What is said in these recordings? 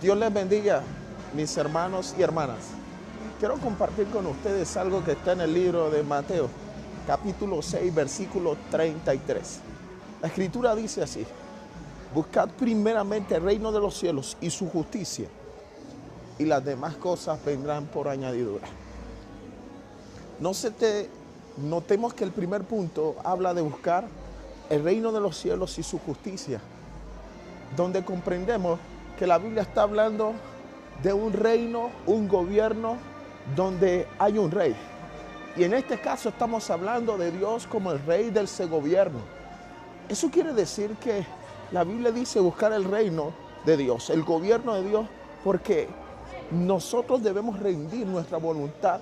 Dios les bendiga, mis hermanos y hermanas. Quiero compartir con ustedes algo que está en el libro de Mateo, capítulo 6, versículo 33. La escritura dice así: buscad primeramente el reino de los cielos y su justicia, y las demás cosas vendrán por añadidura. Notemos que el primer punto habla de buscar el reino de los cielos y su justicia, donde comprendemos que la Biblia está hablando de un reino, un gobierno donde hay un rey. Y en este caso estamos hablando de Dios como el rey de ese gobierno. Eso quiere decir que la Biblia dice buscar el reino de Dios, el gobierno de Dios, porque nosotros debemos rendir nuestra voluntad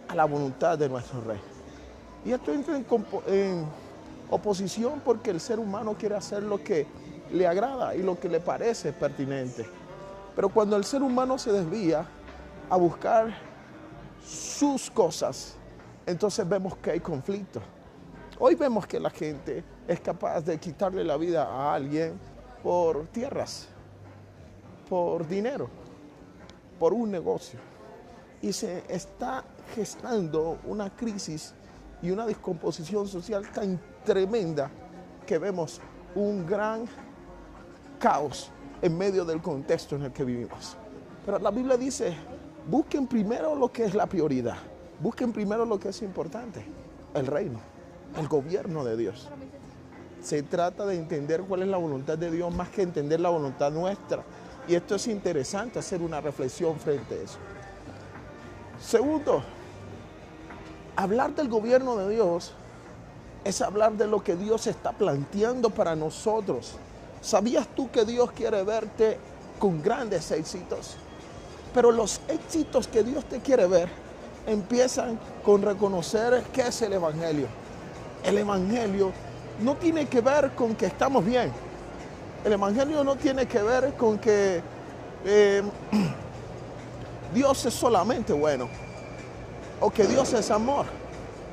a la voluntad de nuestro rey. Y esto entra en oposición porque el ser humano quiere hacer lo que le agrada y lo que le parece pertinente. Pero cuando el ser humano se desvía a buscar sus cosas, entonces vemos que hay conflicto. Hoy vemos que la gente es capaz de quitarle la vida a alguien por tierras, por dinero, por un negocio. Y se está gestando una crisis y una descomposición social tan tremenda que vemos un gran caos en medio del contexto en el que vivimos. Pero la Biblia dice, busquen primero lo que es la prioridad, busquen primero lo que es importante, el reino, el gobierno de Dios. Se trata de entender cuál es la voluntad de Dios más que entender la voluntad nuestra. Y esto es interesante, hacer una reflexión frente a eso. Segundo, hablar del gobierno de Dios es hablar de lo que Dios está planteando para nosotros. ¿Sabías tú que Dios quiere verte con grandes éxitos? Pero los éxitos que Dios te quiere ver empiezan con reconocer qué es el Evangelio. El Evangelio no tiene que ver con que estamos bien. El Evangelio no tiene que ver con que Dios es solamente bueno o que Dios es amor.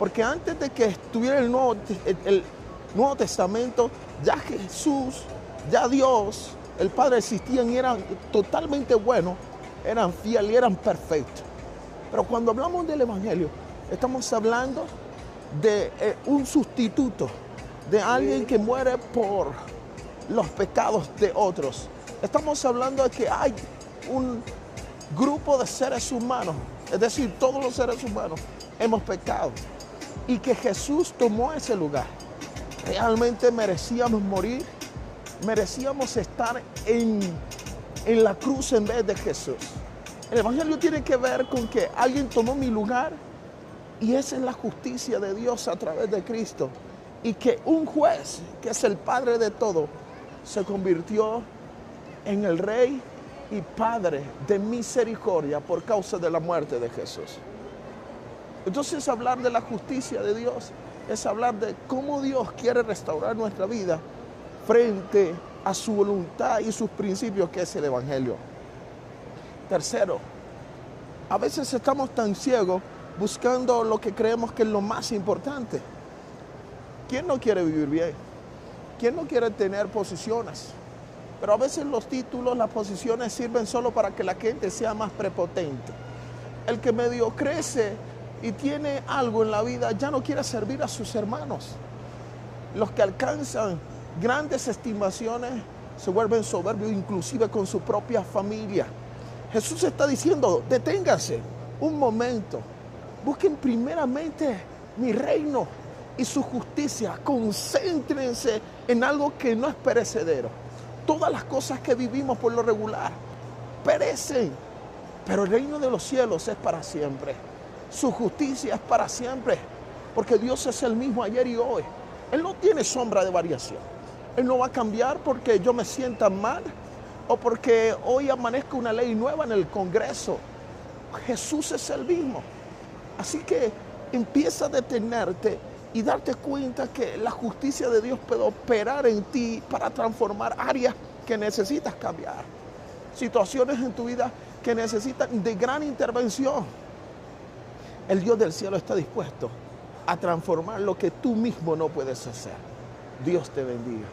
Porque antes de que estuviera el Nuevo Testamento, ya Jesús, ya Dios, el Padre existían y eran totalmente buenos, eran fieles y eran perfectos. Pero cuando hablamos del Evangelio, estamos hablando de un sustituto, de alguien que muere por los pecados de otros. Estamos hablando de que hay un grupo de seres humanos, es decir, todos los seres humanos hemos pecado y que Jesús tomó ese lugar. Realmente merecíamos morir, merecíamos estar en la cruz en vez de Jesús. El Evangelio tiene que ver con que alguien tomó mi lugar y esa es la justicia de Dios a través de Cristo. Y que un juez, que es el Padre de todo, se convirtió en el Rey y Padre de misericordia por causa de la muerte de Jesús. Entonces, hablar de la justicia de Dios es hablar de cómo Dios quiere restaurar nuestra vida frente a su voluntad y sus principios, que es el Evangelio. Tercero, a veces estamos tan ciegos buscando lo que creemos que es lo más importante. ¿Quién no quiere vivir bien? ¿Quién no quiere tener posiciones? Pero a veces los títulos, las posiciones sirven solo para que la gente sea más prepotente. El que medio crece y tiene algo en la vida ya no quiere servir a sus hermanos. Los que alcanzan grandes estimaciones se vuelven soberbios, inclusive con su propia familia. Jesús está diciendo, deténganse un momento, busquen primeramente mi reino y su justicia, concéntrense en algo que no es perecedero. Todas las cosas que vivimos por lo regular perecen, pero el reino de los cielos es para siempre. Su justicia es para siempre, porque Dios es el mismo ayer y hoy. Él no tiene sombra de variación. Él no va a cambiar porque yo me sienta mal o porque hoy amanezca una ley nueva en el Congreso. Jesús es el mismo. Así que empieza a detenerte y darte cuenta que la justicia de Dios puede operar en ti para transformar áreas que necesitas cambiar. Situaciones en tu vida que necesitan de gran intervención. El Dios del cielo está dispuesto a transformar lo que tú mismo no puedes hacer. Dios te bendiga.